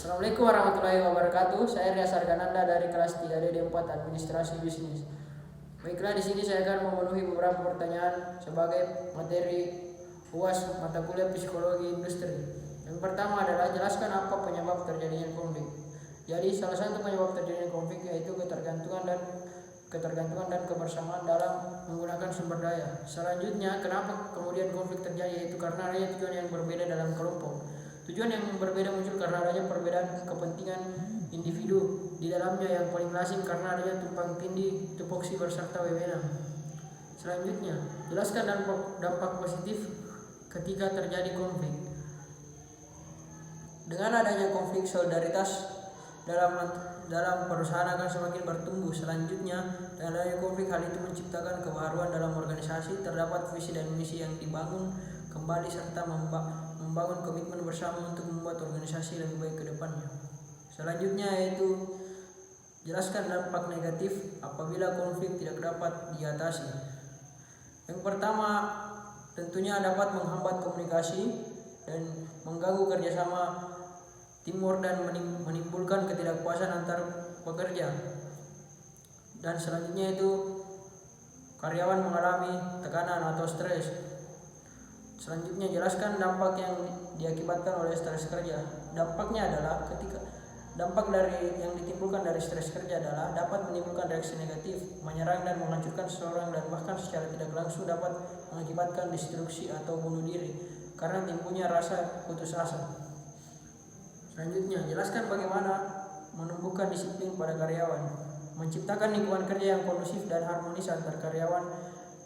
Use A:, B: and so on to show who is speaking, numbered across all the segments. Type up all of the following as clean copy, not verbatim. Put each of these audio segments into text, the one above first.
A: Assalamualaikum warahmatullahi wabarakatuh. Saya Ria Sargananda dari kelas 3D4 Administrasi Bisnis. Baiklah, di sini saya akan memenuhi beberapa pertanyaan sebagai materi UAS mata kuliah Psikologi Industri. Yang pertama adalah jelaskan apa penyebab terjadinya konflik. Jadi salah satu penyebab terjadinya konflik yaitu ketergantungan dan kebersamaan dalam menggunakan sumber daya. Selanjutnya, kenapa kemudian konflik terjadi, yaitu karena adanya tujuan yang berbeda dalam kelompok. Tujuan yang berbeda muncul karena adanya perbedaan kepentingan individu di dalamnya, yang paling lazim karena adanya tumpang tindih, tupoksi berserta wewenang. Selanjutnya, jelaskan dampak positif ketika terjadi konflik. Dengan adanya konflik, solidaritas dalam perusahaan akan semakin bertumbuh. Selanjutnya, dengan adanya konflik, hal itu menciptakan kebaruan dalam organisasi. Terdapat visi dan misi yang dibangun kembali serta membangun komitmen bersama untuk membuat organisasi lebih baik ke depannya. Selanjutnya yaitu jelaskan dampak negatif apabila konflik tidak dapat diatasi. Yang pertama, tentunya dapat menghambat komunikasi dan mengganggu kerjasama teamwork dan menimbulkan ketidakpuasan antar pekerja. Dan selanjutnya itu karyawan mengalami tekanan atau stres. Selanjutnya, jelaskan dampak yang diakibatkan oleh stres kerja. Dampaknya adalah dampak yang ditimbulkan dari stres kerja adalah dapat menimbulkan reaksi negatif, menyerang dan menghancurkan seseorang, dan bahkan secara tidak langsung dapat mengakibatkan destruksi atau bunuh diri karena timbulnya rasa putus asa. Selanjutnya, jelaskan bagaimana menumbuhkan disiplin pada karyawan, menciptakan lingkungan kerja yang kondusif dan harmonis antar karyawan.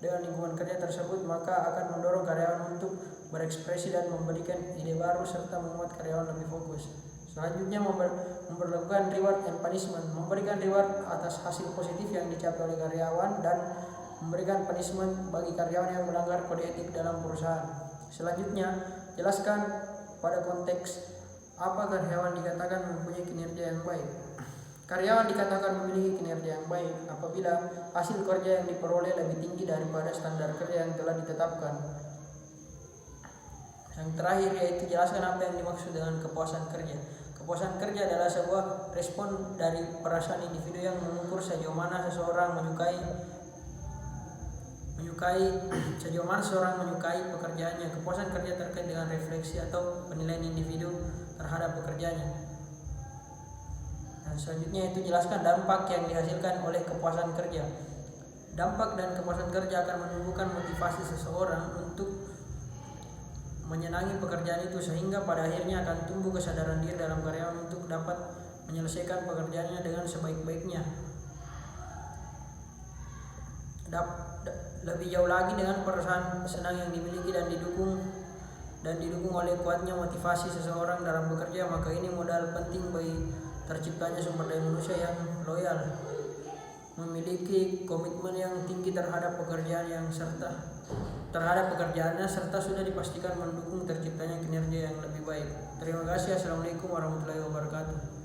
A: Dengan lingkungan kerja tersebut, maka akan mendorong karyawan untuk berekspresi dan memberikan ide baru serta membuat karyawan lebih fokus. Selanjutnya, memperlakukan reward and punishment, memberikan reward atas hasil positif yang dicapai oleh karyawan dan memberikan punishment bagi karyawan yang melanggar kode etik dalam perusahaan. Selanjutnya, jelaskan pada konteks apa karyawan dikatakan mempunyai kinerja yang baik. Karyawan dikatakan memiliki kinerja yang baik apabila hasil kerja yang diperoleh lebih tinggi daripada standar kerja yang telah ditetapkan. Yang terakhir yaitu jelaskan apa yang dimaksud dengan kepuasan kerja. Kepuasan kerja adalah sebuah respon dari perasaan individu yang mengukur sejauh mana seseorang menyukai pekerjaannya. Kepuasan kerja terkait dengan refleksi atau penilaian individu terhadap pekerjaannya. Dan selanjutnya itu jelaskan dampak yang dihasilkan oleh kepuasan kerja. Dampak dan kepuasan kerja akan menumbuhkan motivasi seseorang untuk menyenangi pekerjaan itu, sehingga pada akhirnya akan tumbuh kesadaran diri dalam karyawan untuk dapat menyelesaikan pekerjaannya dengan sebaik-baiknya. Lebih jauh lagi, dengan perasaan senang yang dimiliki dan didukung oleh kuatnya motivasi seseorang dalam bekerja, maka ini modal penting bagi terciptanya sumber daya manusia yang loyal, memiliki komitmen yang tinggi terhadap pekerjaannya serta sudah dipastikan mendukung terciptanya kinerja yang lebih baik. Terima kasih. Assalamualaikum warahmatullahi wabarakatuh.